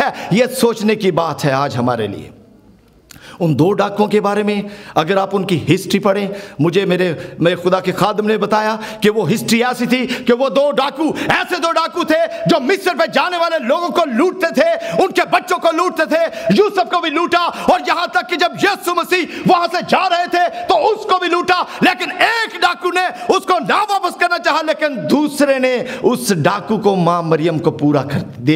है, ये सोचने की बात है आज हमारे लिए। उन दो डाकुओं के बारे में अगर आप उनकी हिस्ट्री पढ़ें, मुझे मेरे खुदा के खादिम ने बताया कि वो हिस्ट्री ऐसी थी कि वो ऐसे दो डाकू थे जो मिस्र पे जाने वाले लोगों को लूटते थे, उनके बच्चों को लूटते थे, यूसुफ को भी लूटा, और यहां तक कि जब यीशु मसीह वहां से जा रहे थे तो उसको भी लूटा। लेकिन एक डाकू ने उसको ना वापस करना चाहा, लेकिन दूसरे ने उस डाकू को मां मरियम को पूरा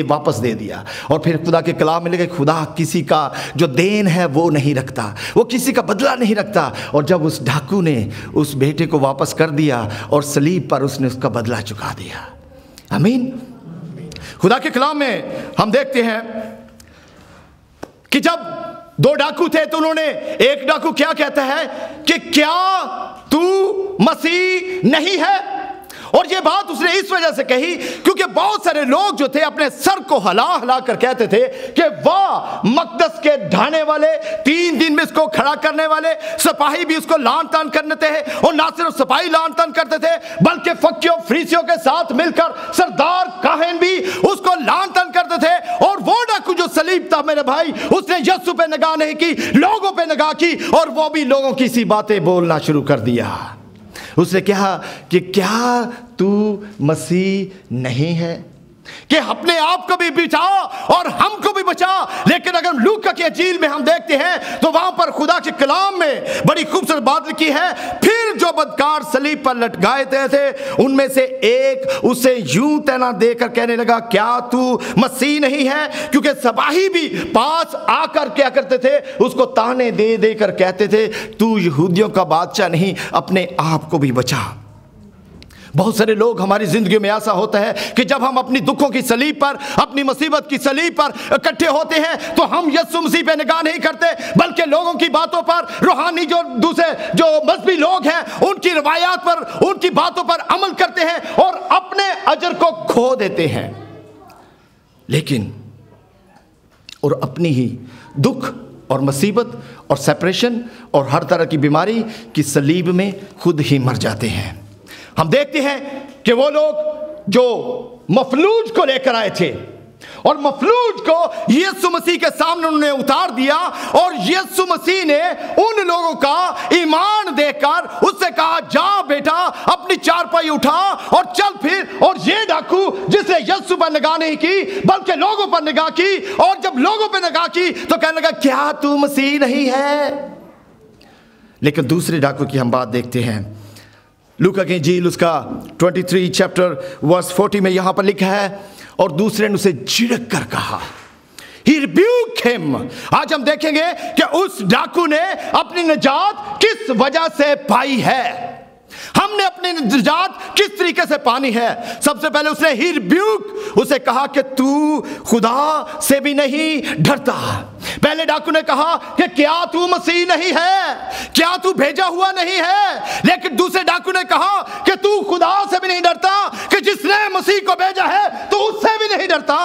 वापस दे दिया। और फिर खुदा के कलाम में लिखा, खुदा किसी का जो देन है वो नहीं रखता, वो किसी का बदला नहीं रखता। और जब उस डाकू ने उस बेटे को वापस कर दिया और सलीब पर उसने उसका बदला चुका दिया। आमीन। खुदा के कलाम में हम देखते हैं कि जब दो डाकू थे तो उन्होंने, एक डाकू क्या कहता है कि क्या तू मसीह नहीं है? और ये बात उसने इस वजह से कही क्योंकि बहुत सारे लोग जो थे अपने सर को हिला हिला कर कहते थे कि वाह, मकदस के ढाने वाले, 3 दिन में इसको खड़ा करने वाले सिपाही भी उसको लान तान करते थे। और ना सिर्फ सिपाही लान तान करते थे बल्कि फक्कियों फरीसियों के साथ मिलकर सरदार काहिन भी उसको लान तान करते थे। और वो डाकू जो सलीब था मेरे भाई, उसने यीशु पे निगाह नहीं की, लोगों पे निगाह की, और वो भी लोगों की सी बातें बोलना शुरू कर दिया। उसने कहा कि क्या तू मसीह नहीं है, कि अपने आप को भी बचा और हमको भी बचा। लेकिन अगर लूका की इंजील में हम देखते हैं तो वहां पर खुदा के कलाम में बड़ी खूबसूरत बात लिखी है, फिर जो बदकार सलीब पर लटकाए थे उनमें से एक उसे यूं तना देकर कहने लगा, क्या तू मसीह नहीं है? क्योंकि सिपाही भी पास आकर क्या करते थे, उसको ताने दे देकर कहते थे, तू यहूदियों का बादशाह नहीं, अपने आप को भी बचा। बहुत सारे लोग हमारी जिंदगी में ऐसा होता है कि जब हम अपनी दुखों की सलीब पर, अपनी मुसीबत की सलीब पर इकट्ठे होते हैं तो हम यीशु मसीह पे निगाह नहीं करते बल्कि लोगों की बातों पर, रूहानी जो दूसरे जो मजहबी लोग हैं उनकी रवायात पर, उनकी बातों पर अमल करते हैं और अपने अजर को खो देते हैं। लेकिन और अपनी ही दुख और मुसीबत और सेपरेशन और हर तरह की बीमारी की सलीब में खुद ही मर जाते हैं। हम देखते हैं कि वो लोग जो मफलूज को लेकर आए थे और मफलूज को यीशु मसीह के सामने उन्होंने उतार दिया, और यीशु मसीह ने उन लोगों का ईमान देखकर उससे कहा, जा बेटा अपनी चारपाई उठा और चल फिर। और ये डाकू जिसने यीशु पर निगाह नहीं की बल्कि लोगों पर निगाह की, और जब लोगों पर निगाह की तो कहने लगा, क्या तू मसीह नहीं है? लेकिन दूसरे डाकू की हम बात देखते हैं, लूका की इंजील उसका 23 चैप्टर वर्स 40 में यहां पर लिखा है, और दूसरे ने उसे झिड़क कर कहा, He rebuked him। आज हम देखेंगे कि उस डाकू ने अपनी निजात किस वजह से पाई है, हमने अपनी निजात किस तरीके से पानी है। सबसे पहले उसने ही रिब्यूक, उसे कहा कि तू खुदा से भी नहीं डरता। पहले डाकू ने कहा कि क्या तू मसीह नहीं है, क्या तू भेजा हुआ नहीं है। लेकिन दूसरे डाकू ने कहा कि तू खुदा से भी नहीं डरता, कि जिसने मसीह को भेजा है तो उससे भी नहीं डरता।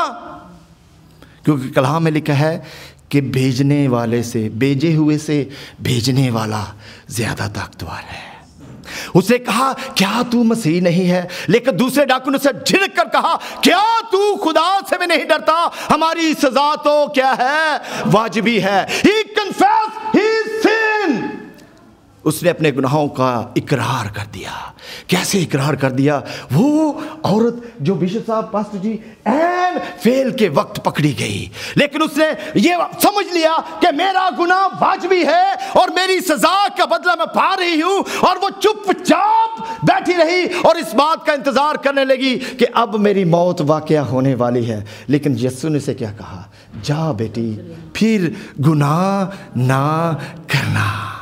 क्योंकि कलाम में लिखा है कि भेजने वाले से, भेजे हुए से भेजने वाला ज्यादा ताकतवर है। उसे कहा, क्या तू मसीह नहीं है? लेकिन दूसरे डाकू ने उसे झिड़क कर कहा, क्या तू खुदा से भी नहीं डरता? हमारी सजा तो क्या है, वाजिबी है। He confessed his sin। उसने अपने गुनाहों का इकरार कर दिया। कैसे इकरार कर दिया? वो औरत जो बिशप साहब पास्टर जी एन फेल के वक्त पकड़ी गई, लेकिन उसने ये समझ लिया कि मेरा गुनाह वाजिबी है और मेरी सजा का बदला मैं पा रही हूं, और वो चुपचाप बैठी रही और इस बात का इंतजार करने लगी कि अब मेरी मौत वाकया होने वाली है। लेकिन यीशु ने से क्या कहा, जा बेटी फिर गुनाह ना करना।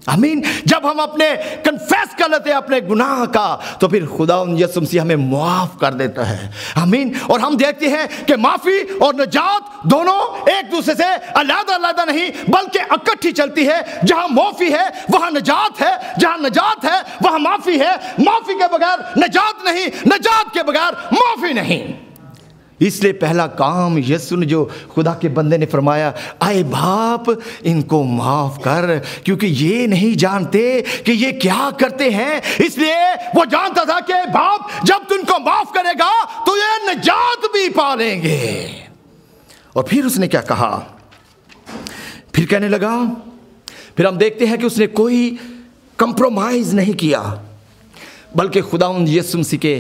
आमीन। जब हम अपने कन्फेस कर लेते हैं अपने गुनाह का, तो फिर खुदा यीशु मसीह हमें माफ कर देता है। आमीन। और हम देखते हैं कि माफी और निजात दोनों एक दूसरे से अलग अलग नहीं बल्कि इकट्ठी चलती है। जहां माफी है वहां निजात है, जहां निजात है वहां माफी है। माफी के बगैर निजात नहीं, निजात के बगैर माफी नहीं। इसलिए पहला काम यीशु ने, जो खुदा के बंदे ने फरमाया, आए बाप इनको माफ कर, क्योंकि ये नहीं जानते कि ये क्या करते हैं। इसलिए वो जानता था कि बाप जब तू इनको माफ करेगा तो ये निजात भी पा लेंगे। और फिर उसने क्या कहा, फिर कहने लगा, फिर हम देखते हैं कि उसने कोई कंप्रोमाइज़ नहीं किया, बल्कि खुदावंद यीशु मसीह के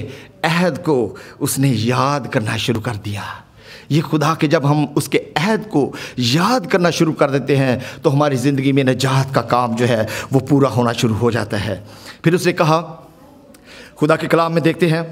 अहद को उसने याद करना शुरू कर दिया। ये खुदा के जब हम उसके अहद को याद करना शुरू कर देते हैं तो हमारी ज़िंदगी में निजात का काम जो है वो पूरा होना शुरू हो जाता है। फिर उसने कहा, खुदा के कलाम में देखते हैं,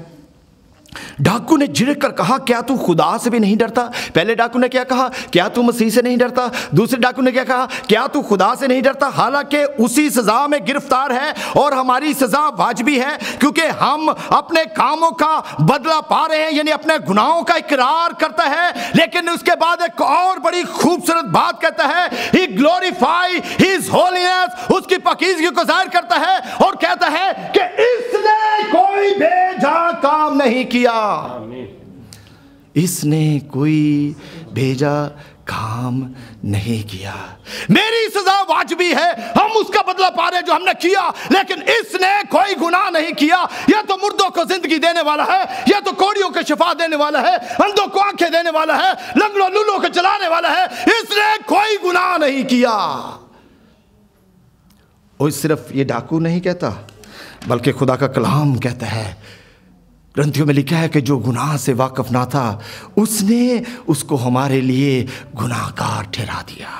डाकू ने झिड़क कर कहा, क्या तू खुदा से भी नहीं डरता? पहले डाकू ने क्या कहा, क्या तू मसीह से नहीं डरता? दूसरे डाकू ने क्या कहा, क्या तू खुदा से नहीं डरता? हालांकि उसी सज़ा में गिरफ्तार है और हमारी सज़ा वाजिबी है, क्योंकि हम अपने कामों का बदला पा रहे हैं, यानी अपने गुनाहों का इकरार करता है। लेकिन उसके बाद एक और बड़ी खूबसूरत बात कहता है, ही ग्लोरीफाई हिज होलीनेस, उसकी पाकीज़गी को जाहिर करता है और कहता है कि इसने कोई भेजा काम नहीं किया, इसने कोई भेजा काम नहीं किया। मेरी सजा वाजिबी है, हम उसका बदला पा रहे जो हमने किया, लेकिन इसने कोई गुनाह नहीं किया। यह तो मुर्दों को जिंदगी देने वाला है, यह तो कोड़ियों को शिफा देने वाला है, अंधों को आंखें देने वाला है, लंगड़ों लूलों को चलाने वाला है। इसने कोई गुनाह नहीं किया। और सिर्फ ये डाकू नहीं कहता, बल्कि खुदा का कलाम कहता है, ग्रंथियों में लिखा है कि जो गुनाह से वाकिफ ना था उसने उसको हमारे लिए गुनाहगार ठहरा दिया।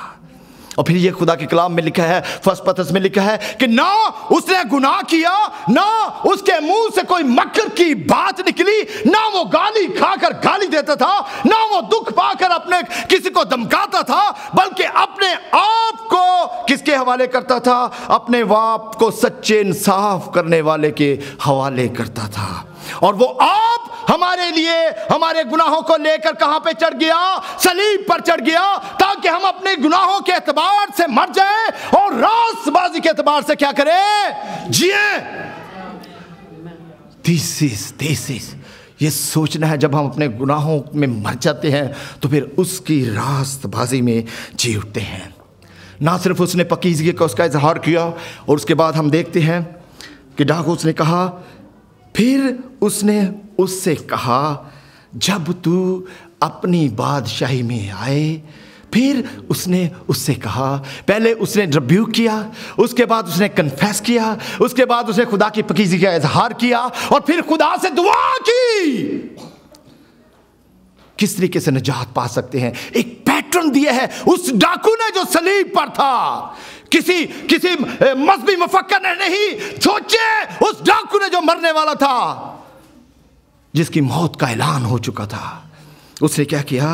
और फिर ये खुदा के कलाम में लिखा है, फर्स्ट पतरस में लिखा है कि ना उसने गुनाह किया, ना उसके मुंह से कोई मक्र की बात निकली, ना वो गाली खाकर गाली देता था, ना वो दुख पाकर अपने किसी को धमकाता था, बल्कि अपने आप को किसके हवाले करता था? अपने बाप को सच्चे इंसाफ करने वाले के हवाले करता था। और वो आप हमारे लिए हमारे गुनाहों को लेकर कहां पे चढ़ गया? सलीब पर चढ़ गया, ताकि हम अपने गुनाहों के एतबार से मर जाएं और रास्तबाजी के एतबार से क्या करें? जिए। दिस इज ये सोचना है, जब हम अपने गुनाहों में मर जाते हैं तो फिर उसकी रास्तबाजी में जी उठते हैं। ना सिर्फ उसने पाकीज़गी का उसका इजहार किया, और उसके बाद हम देखते हैं कि डाकू उसने कहा, फिर उसने उससे कहा, जब तू अपनी बादशाही में आए। फिर उसने उससे कहा, पहले उसने रिब्यूक किया, उसके बाद उसने कन्फेस किया, उसके बाद उसने खुदा की पाकीज़गी का इजहार किया, और फिर खुदा से दुआ की। किस तरीके से निजात पा सकते हैं? एक पैटर्न दिया है उस डाकू ने जो सलीब पर था। किसी मजहबी मुफक्कर ने नहीं सोचे, उस डाकू ने जो मरने वाला था, जिसकी मौत का ऐलान हो चुका था, उसने क्या किया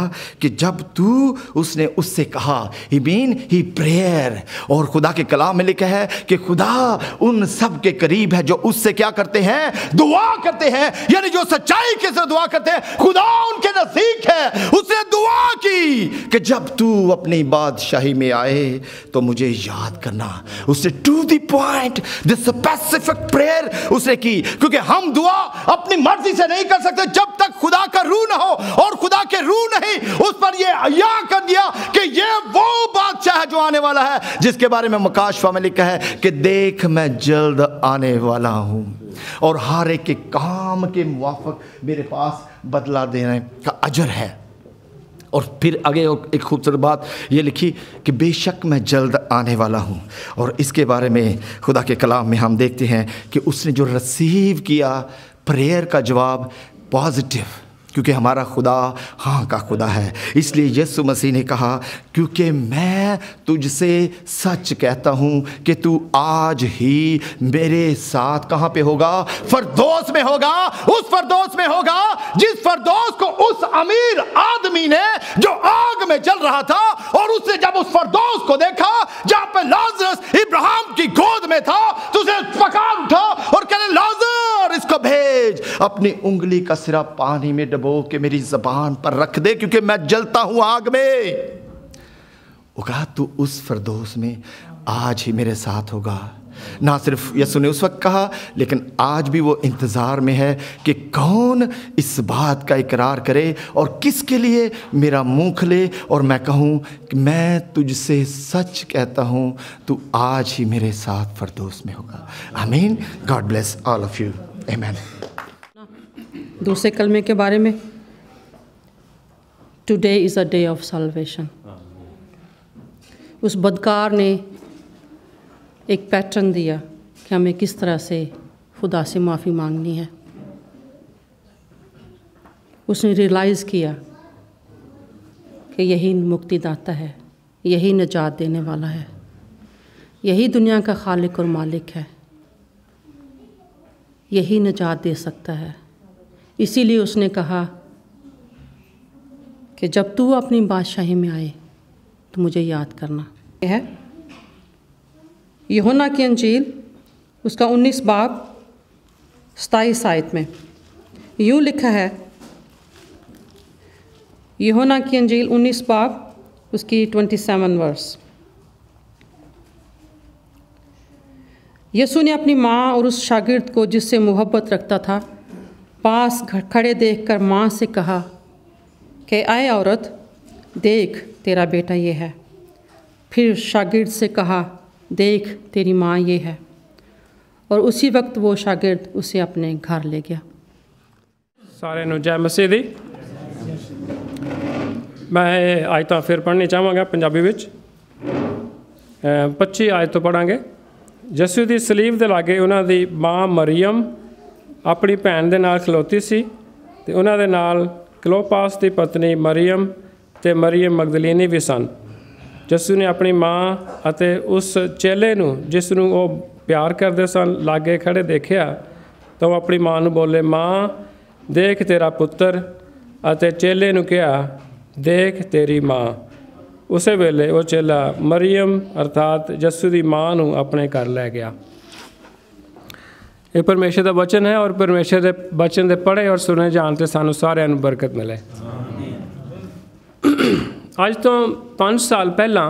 कि जब तू उसने उससे कहा, ही प्रेयर। और खुदा के कलाम में लिखा है कि खुदा उन सब के करीब है जो उससे क्या करते हैं? दुआ करते हैं, यानी जो सच्चाई के साथ दुआ करते हैं, खुदा उनके नजदीक है। उसने दुआ की कि जब तू अपनी बादशाही में आए तो मुझे याद करना। उसने to the point, the specific prayer उसने की, क्योंकि हम दुआ अपनी मर्जी से नहीं कर सकते जब तक खुदा का रूह ना हो, और खुदा के रूह नहीं उस पर ये अया कर दिया कि ये वो बादशाह है जो आने वाला है, जिसके बारे में मकाशफा में लिखा है कि देख मैं जल्द आने वाला हूं और हर एक के काम के मुवाफिक मेरे पास बदला देने का अजर है। और फिर आगे एक खूबसूरत बात ये लिखी कि बेशक मैं जल्द आने वाला हूँ। और इसके बारे में खुदा के कलाम में हम देखते हैं कि उसने जो रिसीव किया प्रेयर का जवाब पॉजिटिव, क्योंकि हमारा खुदा हाँ का खुदा है। इसलिए यीशु मसीह ने कहा, क्योंकि मैं तुझसे सच कहता हूँ कि तू आज ही मेरे साथ कहाँ पे होगा? फरदौस में होगा। उस फरदौस में होगा जिस फरदौस को उस अमीर आदमी ने जो आग में जल रहा था, और उसने जब उस फरदौस को देखा जहाँ पे लाजरस इब्राहिम की गोद में था, तो उसे पकार उठा और कहने, लाजर इसको भेज, अपनी उंगली का सिरा पानी में डबो के मेरी ज़बान पर रख दे, क्योंकि मैं जलता हूं आग में। होगा तू उस फरदौस में आज ही मेरे साथ होगा। ना सिर्फ यीशु ने उस वक्त कहा, लेकिन आज भी वो इंतज़ार में है कि कौन इस बात का इकरार करे और किसके लिए मेरा मुंह खुले और मैं कहूँ कि मैं तुझसे सच कहता हूँ, तू आज ही मेरे साथ फरदौस में होगा। आमीन। God bless all of you. आमीन। दूसरे कलमे के बारे में Today is a day of salvation. उस बदकार ने एक पैटर्न दिया कि हमें किस तरह से खुदा से माफ़ी मांगनी है। उसने रियलाइज़ किया कि यही मुक्तिदाता है, यही निजात देने वाला है, यही दुनिया का खालिक और मालिक है, यही निजात दे सकता है। इसीलिए उसने कहा कि जब तू अपनी बादशाही में आए तो मुझे याद करना। यह है यूहन्ना की अंजील उसका 19 बाब 27 आयत में यूँ लिखा है। यूहन्ना की अंजील 19 बाब उसकी 27 वर्स। यीशु ने अपनी माँ और उस शागिर्द को जिससे मोहब्बत रखता था पास खड़े देखकर माँ से कहा कि आए औरत, देख तेरा बेटा ये है। फिर शागिर्द से कहा, देख तेरी माँ ये है। और उसी वक्त वो शागिर्द उसे अपने घर ले गया। सारे नूं जय मसीह दी। मैं आयतां फिर पढ़नी चाहांगा पंजाबी विच। 25 आयत तो पढ़ांगे। यीशु दी सलीब दे लागे उन्हां दी माँ मरियम अपनी भैन दे नाल खलोती सी ते उन्हां दे नाल क्लोपास की पत्नी मरियम ते मरियम मगदलीनी भी सन। यीशु ने अपनी माँ अते उस चेले नूं जिसनूं वो प्यार करते सन लागे खड़े देखिया तो वो अपनी माँ नूं बोले, माँ देख तेरा पुत्र, अते चेले नूं कहा, देख तेरी माँ। उसे वेले वो चेला मरियम अर्थात यीशु की माँ नूं अपने घर लै गया। ये परमेश्वर का वचन है और परमेश्वर के वचन के पढ़े और सुने जान ते सानू सारिਆਂ ਨੂੰ बरकत मिले। अज तो 5 साल पहला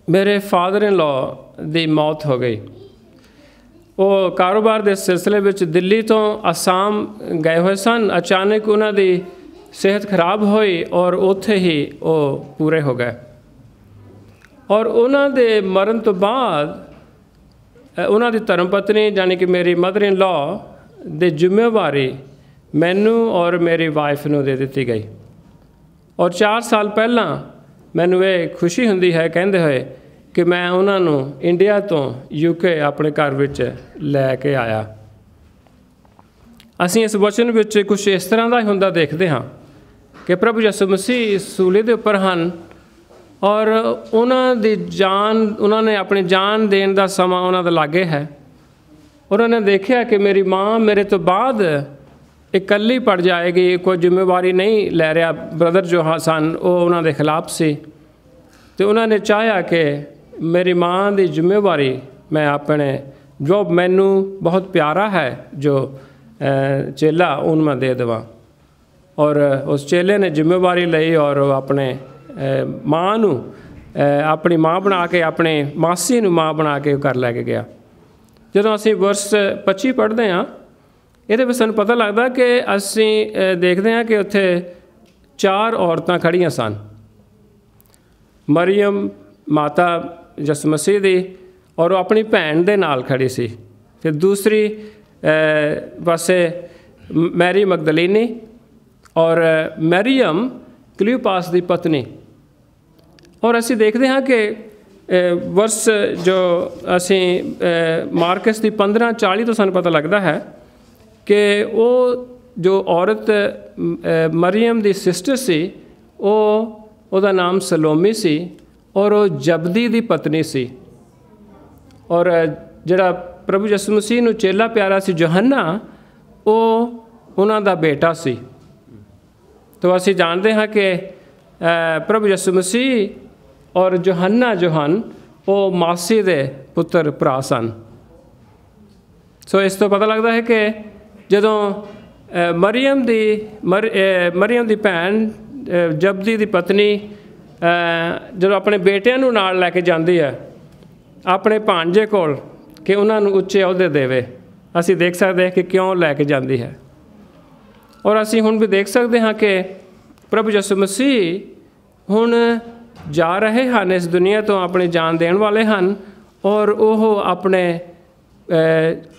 मेरे फादर इन लॉ की मौत हो गई। वो कारोबार के सिलसिले में दिल्ली तो आसाम गए हुए सन। अचानक उन्होंने सेहत खराब हुई और उत्थे ही वो पूरे हो गए। और उन्होंने मरण तो बाद उन्हों की धर्म पत्नी यानी कि मेरी मदर इन लॉ की जिम्मेवारी मैनू और मेरी वाइफ नूं दे दी गई। और 4 साल पहला मैनू ये खुशी हुंदी है कहते हुए कि मैं उन्होंने इंडिया तो यूके अपने घर विच लैके आया। असीं इस वचन विच कुछ इस तरह का हुंदा देखते हाँ कि प्रभु यीशु मसीह सूली दे उपर हन और उन्होंने जान उन्होंने अपनी जान देने का समा उन्होंने लागे है। उन्होंने देखा कि मेरी माँ मेरे तो बाद इकली पड़ जाएगी, कोई जिम्मेवारी नहीं ले रहा। ब्रदर जो सन वो उन्होंने खिलाफ सी तो उन्होंने चाहा कि मेरी माँ की जिम्मेवारी मैं अपने जो मैनू बहुत प्यारा है जो चेला उन मैं दे देवां। और उस चेले ने जिम्मेवारी ली और अपने माँ नूं अपनी माँ बना के अपने मासी नूं माँ बना के घर लैके गया। जदों असीं वर्ष 25 पढ़ते हाँ ये भी सानूं पता लगता कि असीं देखते हैं कि उत्थे 4 औरतां खड़ियां सन। मरियम माता यीशु मसीह दी और अपनी भैन दे नाल खड़ी सी। फिर दूसरी पासे मैरी मगदलीनी और मरियम क्लियोपास की पत्नी। और असी देखते हैं कि वर्ष जो असी मार्कस की 15:40 तो सानूं पता लगता है कि वो जो औरत मरियम की सिस्टर सी वो नाम सलोमी सी और वो जबदी की पत्नी सी। और जिहड़ा प्रभु यीशु मसीह नूं चेला प्यारा सी यूहन्ना वो उन्हां दा बेटा सी। तो असी जानते हैं कि प्रभु यीशु मसीह और यूहन्ना जो हन वो मासी दे पुत्र भरा सन। सो इस तो पता लगता है कि जदों मरियम दी भैन जबदी दी पत्नी जो अपने बेटिਆਂ ਨੂੰ ਨਾਲ ਲੈ ਕੇ ਜਾਂਦੀ है अपने भांजे कोल कि उन्होंने उच्चे अहुदे देवे। असी देख सकते हैं कि क्यों लैके जाती है। और असी हुण भी देख सकते हाँ कि प्रभु यीशु मसीह हुण जा रहे हैं इस दुनिया तो अपनी जान देने वाले हैं और वह अपने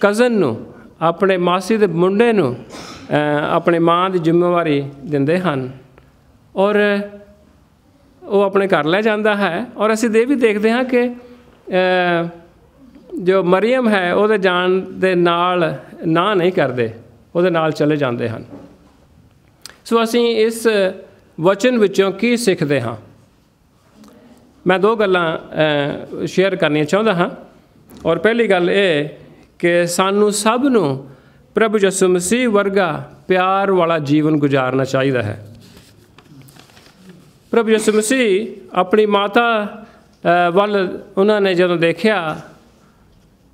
कज़न नूं अपने मासी दे मुंडे नूं अपने माँ की जिम्मेवारी दिंदे हैं। ਔਰ ਉਹ ਆਪਣੇ ਘਰ ਲੈ ਜਾਂਦਾ ਹੈ। ਔਰ ਅਸੀਂ ਇਹ ਵੀ ਦੇਖਦੇ ਹਾਂ ਕਿ ਜੋ ਮਰੀਅਮ ਹੈ ਉਹਦੇ ਜਾਣ ਦੇ ਨਾਲ ਨਾ ਨਹੀਂ ਕਰਦੇ, ਉਹਦੇ ਨਾਲ ਚਲੇ ਜਾਂਦੇ ਹਨ। ਸੋ ਅਸੀਂ ਇਸ ਵਚਨ ਵਿੱਚੋਂ ਕੀ ਸਿੱਖਦੇ ਹਾਂ? ਮੈਂ 2 ਗੱਲਾਂ ਸ਼ੇਅਰ ਕਰਨੀਆਂ ਚਾਹੁੰਦਾ ਹਾਂ। ਔਰ ਪਹਿਲੀ ਗੱਲ ਇਹ ਕਿ ਸਾਨੂੰ ਸਭ ਨੂੰ ਪ੍ਰਭੂ ਯਿਸੂ ਮਸੀਹ ਵਰਗਾ ਪਿਆਰ ਵਾਲਾ ਜੀਵਨ ਗੁਜ਼ਾਰਨਾ ਚਾਹੀਦਾ ਹੈ। ਪ੍ਰਭੂ ਯਿਸੂ ਮਸੀਹ ਆਪਣੀ ਮਾਤਾ ਵੱਲ ਉਹਨਾਂ ਨੇ ਜਦੋਂ ਦੇਖਿਆ,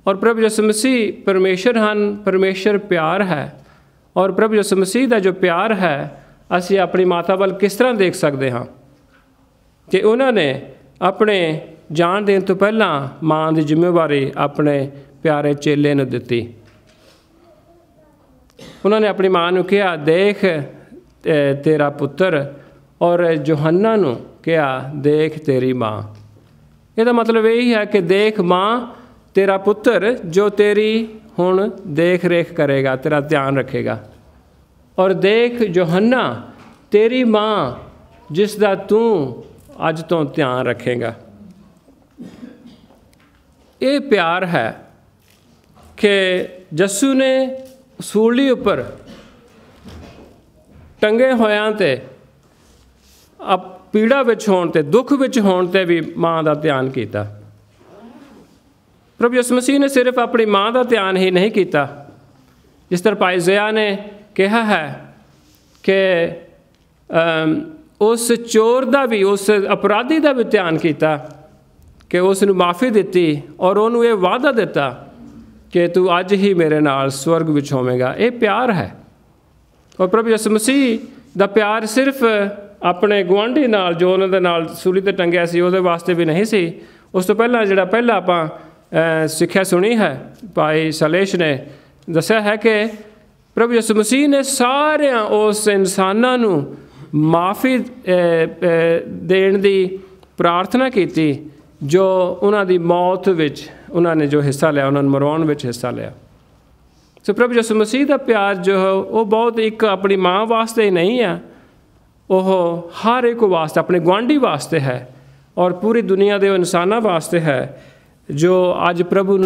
ਔਰ ਪ੍ਰਭੂ ਯਿਸੂ ਮਸੀਹ ਪਰਮੇਸ਼ਰ ਹਨ, ਪਰਮੇਸ਼ਰ ਪਿਆਰ ਹੈ, ਔਰ ਪ੍ਰਭੂ ਯਿਸੂ ਮਸੀਹ ਦਾ ਜੋ ਪਿਆਰ ਹੈ ਅਸੀਂ ਆਪਣੀ ਮਾਤਾ ਵੱਲ ਕਿਸ ਤਰ੍ਹਾਂ ਦੇਖ ਸਕਦੇ ਹਾਂ ਕਿ ਉਹਨਾਂ ਨੇ ਆਪਣੇ ਜਾਣ ਦੇਣ ਤੋਂ ਪਹਿਲਾਂ ਮਾਂ ਦੀ ਜ਼ਿੰਮੇਵਾਰੀ ਆਪਣੇ ਪਿਆਰੇ ਚੇਲੇ ਨੂੰ ਦਿੱਤੀ। ਉਹਨਾਂ ਨੇ ਆਪਣੀ ਮਾਂ ਨੂੰ ਕਿਹਾ, ਦੇਖ ਤੇਰਾ ਪੁੱਤਰ, ਔਰ ਯੋਹੰਨਾ ਨੂੰ ਕਿਹਾ, ਦੇਖ ਤੇਰੀ ਮਾਂ। ਇਹਦਾ ਮਤਲਬ ਇਹ ਹੈ ਕਿ ਦੇਖ ਮਾਂ, ਤੇਰਾ ਪੁੱਤਰ ਜੋ ਤੇਰੀ ਹੁਣ ਦੇਖ ਰੇਖ ਕਰੇਗਾ, ਤੇਰਾ ਧਿਆਨ ਰੱਖੇਗਾ, ਔਰ ਦੇਖ ਯੋਹੰਨਾ ਤੇਰੀ ਮਾਂ ਜਿਸ ਦਾ ਤੂੰ ਅੱਜ ਤੋਂ ਧਿਆਨ ਰੱਖੇਗਾ। ਇਹ ਪਿਆਰ ਹੈ ਕਿ ਯਿਸੂ ਨੇ ਸੂਲੀ ਉੱਪਰ ਟੰਗੇ ਹੋਇਆਂ ਤੇ ਪੀੜਾ ਵਿੱਚ ਹੋਣ ਤੇ, ਦੁੱਖ ਵਿੱਚ ਹੋਣ ਤੇ ਵੀ ਮਾਂ ਦਾ ਧਿਆਨ ਕੀਤਾ। ਪ੍ਰਭੂ ਯਿਸੂ ਮਸੀਹ ਨੇ ਸਿਰਫ ਆਪਣੀ ਮਾਂ ਦਾ ਧਿਆਨ ਹੀ ਨਹੀਂ ਕੀਤਾ, ਜਿਸ ਤਰ੍ਹਾਂ ਭਾਈ ਜ਼ਕਰਿਆ ਨੇ ਕਿਹਾ ਹੈ ਕਿ ਉਸ ਚੋਰ ਦਾ ਵੀ, ਉਸ ਅਪਰਾਧੀ ਦਾ ਵੀ ਧਿਆਨ ਕੀਤਾ, ਕਿ ਉਸ ਨੂੰ ਮਾਫੀ ਦਿੱਤੀ ਔਰ ਉਹਨੂੰ ਇਹ ਵਾਅਦਾ ਦਿੱਤਾ ਕਿ ਤੂੰ ਅੱਜ ਹੀ ਮੇਰੇ ਨਾਲ ਸਵਰਗ ਵਿੱਚ ਹੋਵੇਂਗਾ। ਇਹ ਪਿਆਰ ਹੈ। ਔਰ ਪ੍ਰਭੂ ਯਿਸੂ ਮਸੀਹ ਦਾ ਪਿਆਰ ਸਿਰਫ ਆਪਣੇ ਗੁਆਂਢੀ ਨਾਲ, ਜੋ ਉਹਨਾਂ ਦੇ ਨਾਲ ਸੂਲੀ 'ਤੇ ਟੰਗਿਆ ਸੀ, ਉਹਦੇ ਵਾਸਤੇ ਵੀ ਨਹੀਂ ਸੀ। ਉਸ ਤੋਂ ਪਹਿਲਾਂ ਪਹਿਲਾਂ ਆਪਾਂ ਸਿੱਖਿਆ ਸੁਣੀ ਹੈ, ਭਾਈ ਸਲੇਸ਼ ਨੇ ਦੱਸਿਆ ਹੈ ਕਿ ਪ੍ਰਭੂ ਯਿਸੂ ਮਸੀਹ ਨੇ ਸਾਰਿਆਂ ਉਸ ਇਨਸਾਨਾਂ ਨੂੰ ਮਾਫੀ ਦੇਣ ਦੀ ਪ੍ਰਾਰਥਨਾ ਕੀਤੀ ਜੋ ਉਹਨਾਂ ਦੀ ਮੌਤ ਵਿੱਚ ਉਹਨਾਂ ਨੇ ਜੋ ਹਿੱਸਾ ਲਿਆ, ਉਹਨਾਂ ਨੂੰ ਮਰਵਾਉਣ ਵਿੱਚ ਹਿੱਸਾ ਲਿਆ। ਸੋ ਪ੍ਰਭੂ ਯਿਸੂ ਮਸੀਹ ਦਾ ਪਿਆਰ ਜੋ ਹੈ ਉਹ ਬਹੁਤ ਇੱਕ ਆਪਣੀ ਮਾਂ ਵਾਸਤੇ ਹੀ ਨਹੀਂ ਹੈ, ਉਹ ਹਰ ਇੱਕ ਵਾਸਤੇ, ਆਪਣੇ ਗੁਆਂਢੀ ਵਾਸਤੇ ਹੈ, ਔਰ ਪੂਰੀ ਦੁਨੀਆ ਦੇ ਇਨਸਾਨਾਂ ਵਾਸਤੇ ਹੈ ਜੋ ਅੱਜ ਪ੍ਰਭੂ